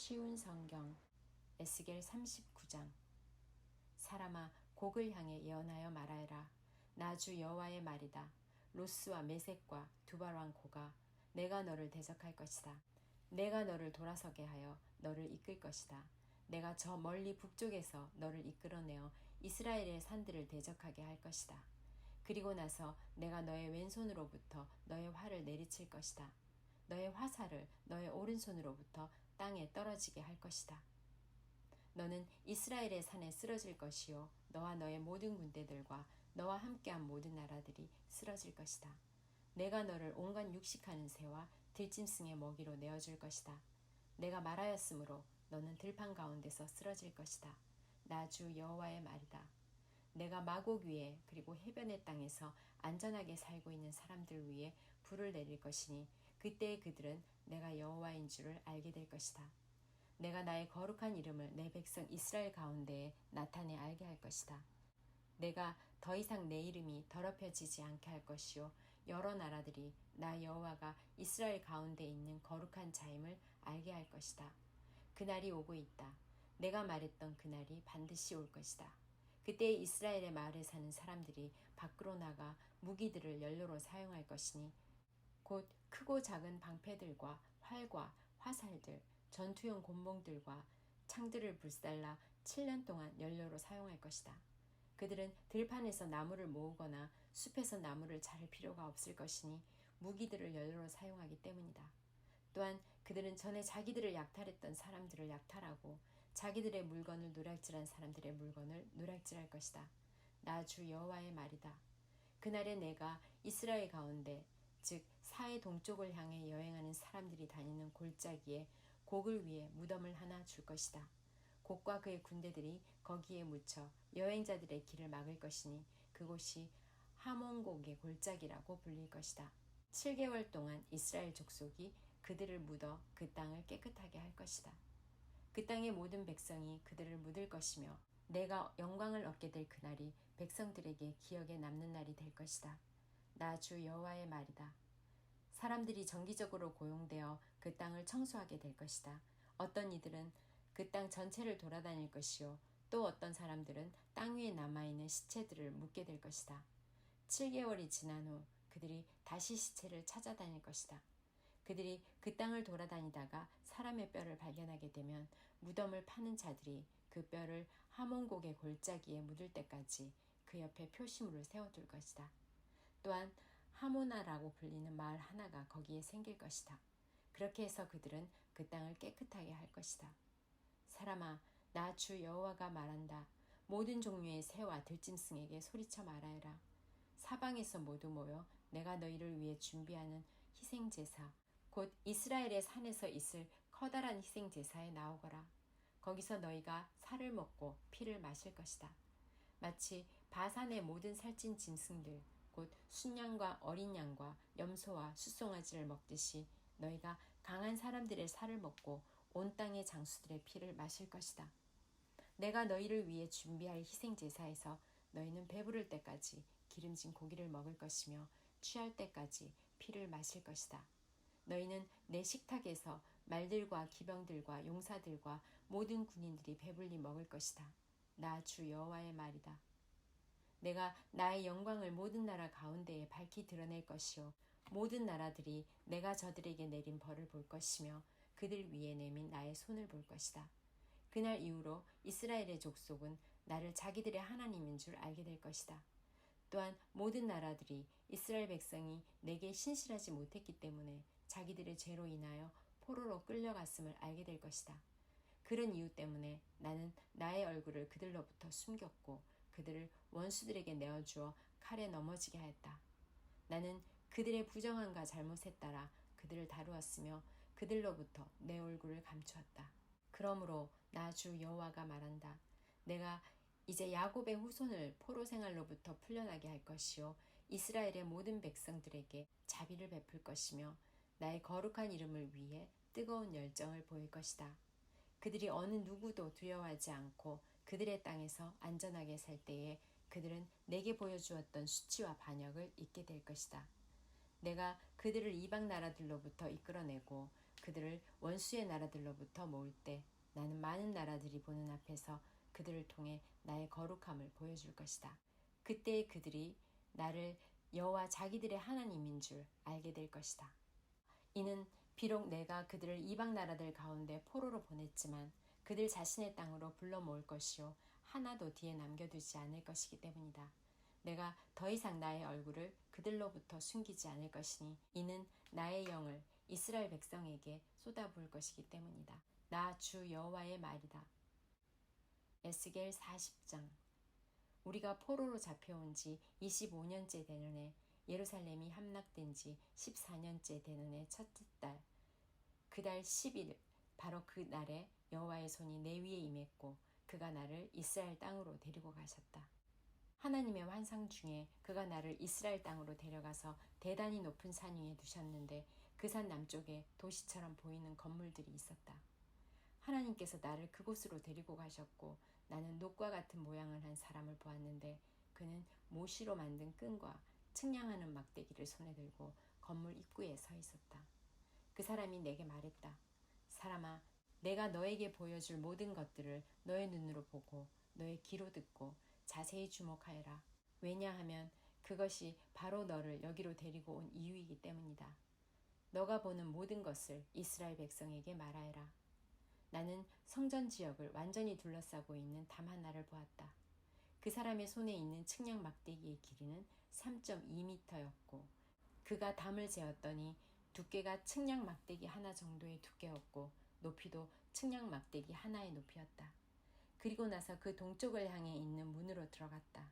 쉬운 성경 에스겔 39장. 사람아, 곡을 향해 예언하여 말하여라. 나 주 여호와의 말이다. 로스와 메섹과 두발왕 고가, 내가 너를 대적할 것이다. 내가 너를 돌아서게 하여 너를 이끌 것이다. 내가 저 멀리 북쪽에서 너를 이끌어내어 이스라엘의 산들을 대적하게 할 것이다. 그리고 나서 내가 너의 왼손으로부터 너의 활을 내리칠 것이다. 너의 화살을 너의 오른손으로부터 땅에 떨어지게 할 것이다. 너는 이스라엘의 산에 쓰러질 것이요, 너와 너의 모든 군대들과 너와 함께한 모든 나라들이 쓰러질 것이다. 내가 너를 온갖 육식하는 새와 들짐승의 먹이로 내어줄 것이다. 내가 말하였으므로 너는 들판 가운데서 쓰러질 것이다. 나 주 여호와의 말이다. 내가 마곡 위에 그리고 해변의 땅에서 안전하게 살고 있는 사람들 위에 불을 내릴 것이니 그때의 그들은 내가 여호와인 줄을 알게 될 것이다. 내가 나의 거룩한 이름을 내 백성 이스라엘 가운데에 나타내 알게 할 것이다. 내가 더 이상 내 이름이 더럽혀지지 않게 할 것이요, 여러 나라들이 나 여호와가 이스라엘 가운데 있는 거룩한 자임을 알게 할 것이다. 그날이 오고 있다. 내가 말했던 그날이 반드시 올 것이다. 그때 이스라엘의 마을에 사는 사람들이 밖으로 나가 무기들을 연료로 사용할 것이니 곧 크고 작은 방패들과 활과 화살들, 전투용 곤봉들과 창들을 불살라 7년 동안 연료로 사용할 것이다. 그들은 들판에서 나무를 모으거나 숲에서 나무를 자를 필요가 없을 것이니 무기들을 연료로 사용하기 때문이다. 또한 그들은 전에 자기들을 약탈했던 사람들을 약탈하고 자기들의 물건을 누락질한 사람들의 물건을 누락질할 것이다. 나 주 여호와의 말이다. 그날에 내가 이스라엘 가운데 즉 사해 동쪽을 향해 여행하는 사람들이 다니는 골짜기에 곡을 위해 무덤을 하나 줄 것이다. 곡과 그의 군대들이 거기에 묻혀 여행자들의 길을 막을 것이니 그곳이 하몬곡의 골짜기라고 불릴 것이다. 7개월 동안 이스라엘 족속이 그들을 묻어 그 땅을 깨끗하게 할 것이다. 그 땅의 모든 백성이 그들을 묻을 것이며 내가 영광을 얻게 될 그날이 백성들에게 기억에 남는 날이 될 것이다. 나 주 여호와의 말이다. 사람들이 정기적으로 고용되어 그 땅을 청소하게 될 것이다. 어떤 이들은 그 땅 전체를 돌아다닐 것이요, 또 어떤 사람들은 땅 위에 남아있는 시체들을 묻게 될 것이다. 7개월이 지난 후 그들이 다시 시체를 찾아다닐 것이다. 그들이 그 땅을 돌아다니다가 사람의 뼈를 발견하게 되면 무덤을 파는 자들이 그 뼈를 하몬곡의 골짜기에 묻을 때까지 그 옆에 표시물을 세워둘 것이다. 또한 하모나라고 불리는 마을 하나가 거기에 생길 것이다. 그렇게 해서 그들은 그 땅을 깨끗하게 할 것이다. 사람아, 나 주 여호와가 말한다. 모든 종류의 새와 들짐승에게 소리쳐 말하여라. 사방에서 모두 모여 내가 너희를 위해 준비하는 희생제사, 곧 이스라엘의 산에서 있을 커다란 희생제사에 나오거라. 거기서 너희가 살을 먹고 피를 마실 것이다. 마치 바산의 모든 살찐 짐승들, 곧 순양과 어린 양과 염소와 숫송아지를 먹듯이 너희가 강한 사람들의 살을 먹고 온 땅의 장수들의 피를 마실 것이다. 내가 너희를 위해 준비할 희생제사에서 너희는 배부를 때까지 기름진 고기를 먹을 것이며 취할 때까지 피를 마실 것이다. 너희는 내 식탁에서 말들과 기병들과 용사들과 모든 군인들이 배불리 먹을 것이다. 나 주 여호와의 말이다. 내가 나의 영광을 모든 나라 가운데에 밝히 드러낼 것이요, 모든 나라들이 내가 저들에게 내린 벌을 볼 것이며 그들 위에 내민 나의 손을 볼 것이다. 그날 이후로 이스라엘의 족속은 나를 자기들의 하나님인 줄 알게 될 것이다. 또한 모든 나라들이 이스라엘 백성이 내게 신실하지 못했기 때문에 자기들의 죄로 인하여 포로로 끌려갔음을 알게 될 것이다. 그런 이유 때문에 나는 나의 얼굴을 그들로부터 숨겼고 그들을 원수들에게 내어주어 칼에 넘어지게 하였다. 나는 그들의 부정함과 잘못에 따라 그들을 다루었으며 그들로부터 내 얼굴을 감추었다. 그러므로 나 주 여호와가 말한다. 내가 이제 야곱의 후손을 포로 생활로부터 풀려나게 할 것이요, 이스라엘의 모든 백성들에게 자비를 베풀 것이며 나의 거룩한 이름을 위해 뜨거운 열정을 보일 것이다. 그들이 어느 누구도 두려워하지 않고 그들의 땅에서 안전하게 살 때에 그들은 내게 보여주었던 수치와 반역을 잊게 될 것이다. 내가 그들을 이방 나라들로부터 이끌어내고 그들을 원수의 나라들로부터 모을 때 나는 많은 나라들이 보는 앞에서 그들을 통해 나의 거룩함을 보여줄 것이다. 그때 그들이 나를 여호와 자기들의 하나님인 줄 알게 될 것이다. 이는 비록 내가 그들을 이방 나라들 가운데 포로로 보냈지만 그들 자신의 땅으로 불러 모을 것이요 하나도 뒤에 남겨두지 않을 것이기 때문이다. 내가 더 이상 나의 얼굴을 그들로부터 숨기지 않을 것이니 이는 나의 영을 이스라엘 백성에게 쏟아부을 것이기 때문이다. 나 주 여호와의 말이다. 에스겔 40장. 우리가 포로로 잡혀온 지 25년째 되는 해, 예루살렘이 함락된 지 14년째 되는 해 첫째 달, 그 달 10일, 바로 그 날에 여호와의 손이 내 위에 임했고 그가 나를 이스라엘 땅으로 데리고 가셨다. 하나님의 환상 중에 그가 나를 이스라엘 땅으로 데려가서 대단히 높은 산 위에 두셨는데 그 산 남쪽에 도시처럼 보이는 건물들이 있었다. 하나님께서 나를 그곳으로 데리고 가셨고 나는 녹과 같은 모양을 한 사람을 보았는데 그는 모시로 만든 끈과 측량하는 막대기를 손에 들고 건물 입구에 서 있었다. 그 사람이 내게 말했다. 사람아, 내가 너에게 보여줄 모든 것들을 너의 눈으로 보고 너의 귀로 듣고 자세히 주목하여라. 왜냐하면 그것이 바로 너를 여기로 데리고 온 이유이기 때문이다. 너가 보는 모든 것을 이스라엘 백성에게 말하여라. 나는 성전 지역을 완전히 둘러싸고 있는 담 하나를 보았다. 그 사람의 손에 있는 측량 막대기의 길이는 3.2m였고 그가 담을 재었더니 두께가 측량 막대기 하나 정도의 두께였고 높이도 측량 막대기 하나의 높이였다. 그리고 나서 그 동쪽을 향해 있는 문으로 들어갔다.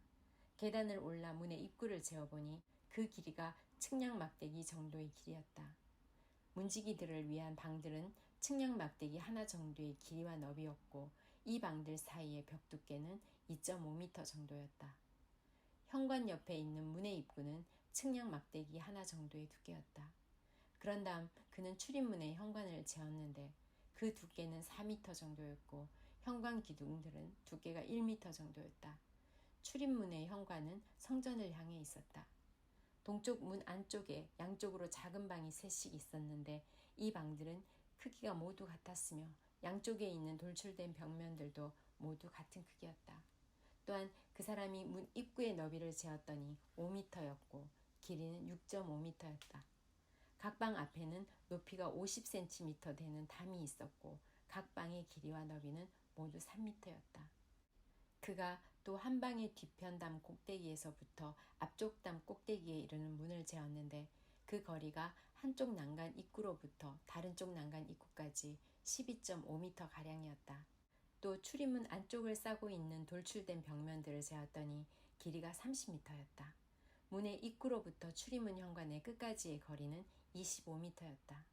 계단을 올라 문의 입구를 재어보니 그 길이가 측량 막대기 정도의 길이었다. 문지기들을 위한 방들은 측량 막대기 하나 정도의 길이와 너비였고 이 방들 사이의 벽 두께는 2.5m 정도였다. 현관 옆에 있는 문의 입구는 측량 막대기 하나 정도의 두께였다. 그런 다음 그는 출입문에 현관을 재었는데 그 두께는 4m 정도였고 현관 기둥들은 두께가 1m 정도였다. 출입문의 현관은 성전을 향해 있었다. 동쪽 문 안쪽에 양쪽으로 작은 방이 셋씩 있었는데 이 방들은 크기가 모두 같았으며 양쪽에 있는 돌출된 벽면들도 모두 같은 크기였다. 또한 그 사람이 문 입구의 너비를 재었더니 5m였고 길이는 6.5m였다. 각 방 앞에는 높이가 50cm 되는 담이 있었고 각 방의 길이와 너비는 모두 3m였다. 그가 또 한 방의 뒤편 담 꼭대기에서부터 앞쪽 담 꼭대기에 이르는 문을 재었는데 그 거리가 한쪽 난간 입구로부터 다른 쪽 난간 입구까지 12.5m가량이었다. 또 출입문 안쪽을 싸고 있는 돌출된 벽면들을 재었더니 길이가 30m였다. 문의 입구로부터 출입문 현관의 끝까지의 거리는 25m였다.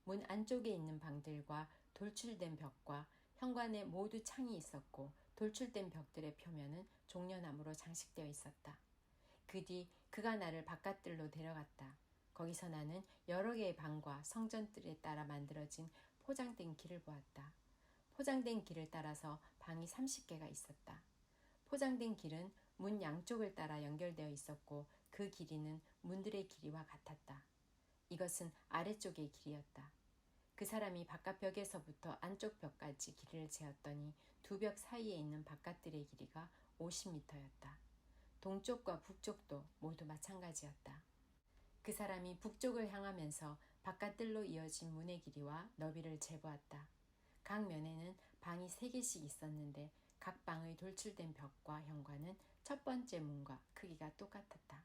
문 안쪽에 있는 방들과 돌출된 벽과 현관에 모두 창이 있었고 돌출된 벽들의 표면은 종려나무로 장식되어 있었다. 그 뒤 그가 나를 바깥들로 데려갔다. 거기서 나는 여러 개의 방과 성전들에 따라 만들어진 포장된 길을 보았다. 포장된 길을 따라서 방이 30개가 있었다. 포장된 길은 문 양쪽을 따라 연결되어 있었고 그 길이는 문들의 길이와 같았다. 이것은 아래쪽의 길이었다. 그 사람이 바깥벽에서부터 안쪽 벽까지 길이를 재었더니 두 벽 사이에 있는 바깥들의 길이가 50m였다. 동쪽과 북쪽도 모두 마찬가지였다. 그 사람이 북쪽을 향하면서 바깥들로 이어진 문의 길이와 너비를 재보았다. 각 면에는 방이 3개씩 있었는데 각 방의 돌출된 벽과 현관은 첫 번째 문과 크기가 똑같았다.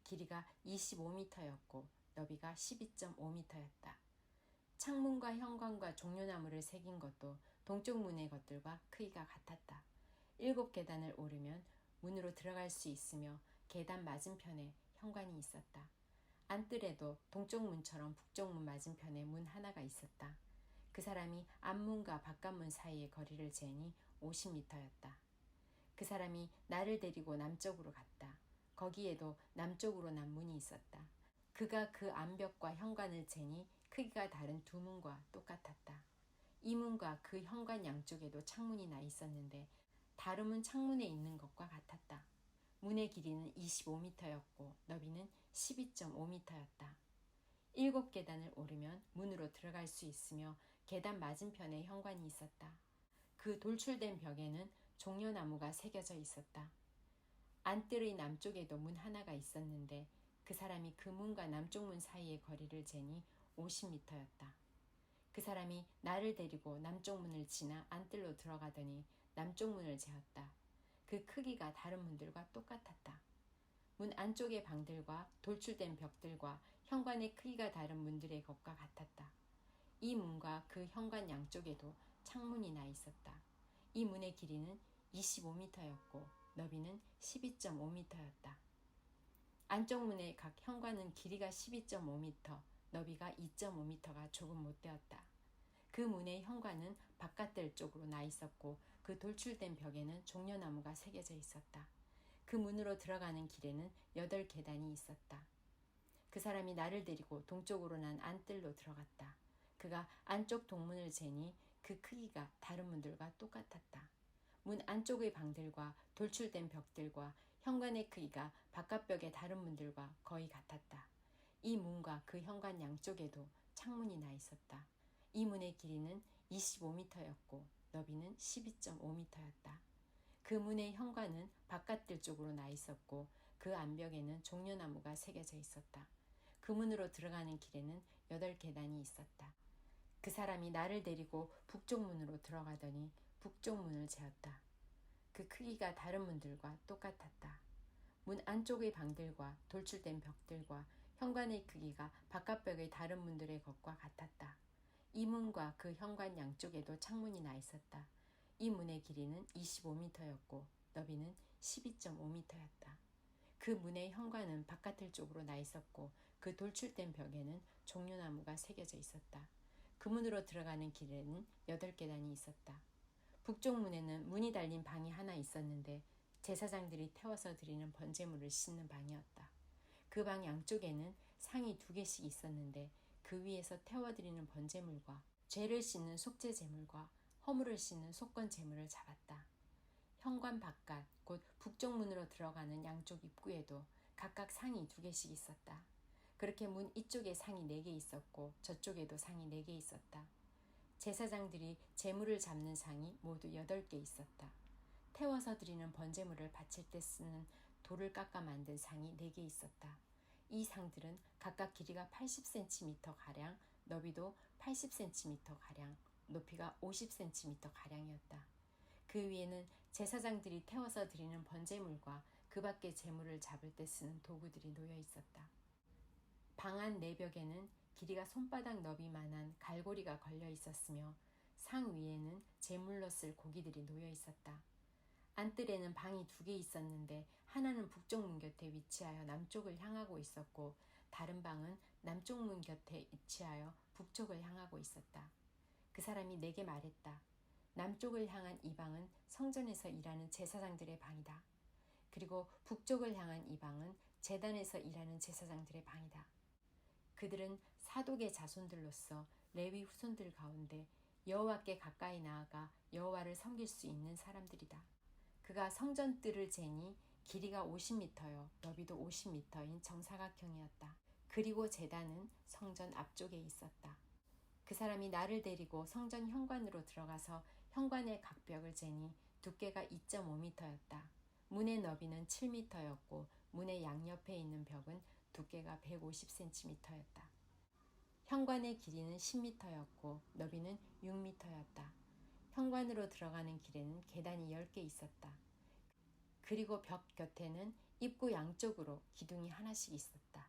길이가 25m였고 너비가 12.5m였다. 창문과 현관과 종려나무를 새긴 것도 동쪽 문의 것들과 크기가 같았다. 7계단을 오르면 문으로 들어갈 수 있으며 계단 맞은편에 현관이 있었다. 안뜰에도 동쪽 문처럼 북쪽 문 맞은편에 문 하나가 있었다. 그 사람이 앞문과 바깥문 사이의 거리를 재니 50m였다. 그 사람이 나를 데리고 남쪽으로 갔다. 거기에도 남쪽으로 난 문이 있었다. 그가 그 안벽과 현관을 재니 크기가 다른 두 문과 똑같았다. 이 문과 그 현관 양쪽에도 창문이 나 있었는데 다름은 창문에 있는 것과 같았다. 문의 길이는 25m였고 너비는 12.5m였다. 7계단을 오르면 문으로 들어갈 수 있으며 계단 맞은편에 현관이 있었다. 그 돌출된 벽에는 종려나무가 새겨져 있었다. 안뜰의 남쪽에도 문 하나가 있었는데 그 사람이 그 문과 남쪽 문 사이의 거리를 재니 50미터였다. 그 사람이 나를 데리고 남쪽 문을 지나 안뜰로 들어가더니 남쪽 문을 재었다. 그 크기가 다른 문들과 똑같았다. 문 안쪽의 방들과 돌출된 벽들과 현관의 크기가 다른 문들의 것과 같았다. 이 문과 그 현관 양쪽에도 창문이 나 있었다. 이 문의 길이는 25미터였고 너비는 12.5미터였다. 안쪽 문의 각 현관은 길이가 12.5미터, 너비가 2.5미터가 조금 못되었다. 그 문의 현관은 바깥들 쪽으로 나 있었고 그 돌출된 벽에는 종려나무가 새겨져 있었다. 그 문으로 들어가는 길에는 8계단이 있었다. 그 사람이 나를 데리고 동쪽으로 난 안뜰로 들어갔다. 그가 안쪽 동문을 재니 그 크기가 다른 문들과 똑같았다. 문 안쪽의 방들과 돌출된 벽들과 현관의 크기가 바깥벽의 다른 문들과 거의 같았다. 이 문과 그 현관 양쪽에도 창문이 나 있었다. 이 문의 길이는 25미터였고 너비는 12.5미터였다. 그 문의 현관은 바깥들 쪽으로 나 있었고 그 안벽에는 종려나무가 새겨져 있었다. 그 문으로 들어가는 길에는 8계단이 있었다. 그 사람이 나를 데리고 북쪽 문으로 들어가더니 북쪽 문을 재었다. 그 크기가 다른 문들과 똑같았다. 문 안쪽의 방들과 돌출된 벽들과 현관의 크기가 바깥벽의 다른 문들의 것과 같았다. 이 문과 그 현관 양쪽에도 창문이 나 있었다. 이 문의 길이는 25미터였고 너비는 12.5미터였다. 그 문의 현관은 바깥을 쪽으로 나 있었고 그 돌출된 벽에는 종려나무가 새겨져 있었다. 그 문으로 들어가는 길에는 8계단이 있었다. 북쪽 문에는 문이 달린 방이 하나 있었는데 제사장들이 태워서 드리는 번제물을 씻는 방이었다. 그 방 양쪽에는 상이 2개씩 있었는데 그 위에서 태워드리는 번제물과 죄를 씻는 속죄 제물과 허물을 씻는 속건 제물을 잡았다. 현관 바깥 곧 북쪽 문으로 들어가는 양쪽 입구에도 각각 상이 2개씩 있었다. 그렇게 문 이쪽에 상이 4개 있었고 저쪽에도 상이 4개 있었다. 제사장들이 제물을 잡는 상이 모두 8개 있었다. 태워서 드리는 번제물을 바칠 때 쓰는 돌을 깎아 만든 상이 4개 있었다. 이 상들은 각각 길이가 80cm가량, 너비도 80cm가량, 높이가 50cm가량이었다. 그 위에는 제사장들이 태워서 드리는 번제물과 그 밖의 제물을 잡을 때 쓰는 도구들이 놓여 있었다. 방 안 내벽에는 길이가 손바닥 너비만한 갈고리가 걸려 있었으며 상 위에는 제물로 쓸 고기들이 놓여 있었다. 안뜰에는 방이 2개 있었는데 하나는 북쪽 문 곁에 위치하여 남쪽을 향하고 있었고 다른 방은 남쪽 문 곁에 위치하여 북쪽을 향하고 있었다. 그 사람이 내게 말했다. 남쪽을 향한 이 방은 성전에서 일하는 제사장들의 방이다. 그리고 북쪽을 향한 이 방은 제단에서 일하는 제사장들의 방이다. 그들은 사독의 자손들로서 레위 후손들 가운데 여호와께 가까이 나아가 여호와를 섬길 수 있는 사람들이다. 그가 성전 뜰을 재니 길이가 50미터요 너비도 50미터인 정사각형이었다. 그리고 제단은 성전 앞쪽에 있었다. 그 사람이 나를 데리고 성전 현관으로 들어가서 현관의 각 벽을 재니 두께가 2.5미터였다. 문의 너비는 7미터였고 문의 양옆에 있는 벽은 두께가 150cm였다. 현관의 길이는 10미터였고 너비는 6미터였다. 현관으로 들어가는 길에는 계단이 10개 있었다. 그리고 벽 곁에는 입구 양쪽으로 기둥이 하나씩 있었다.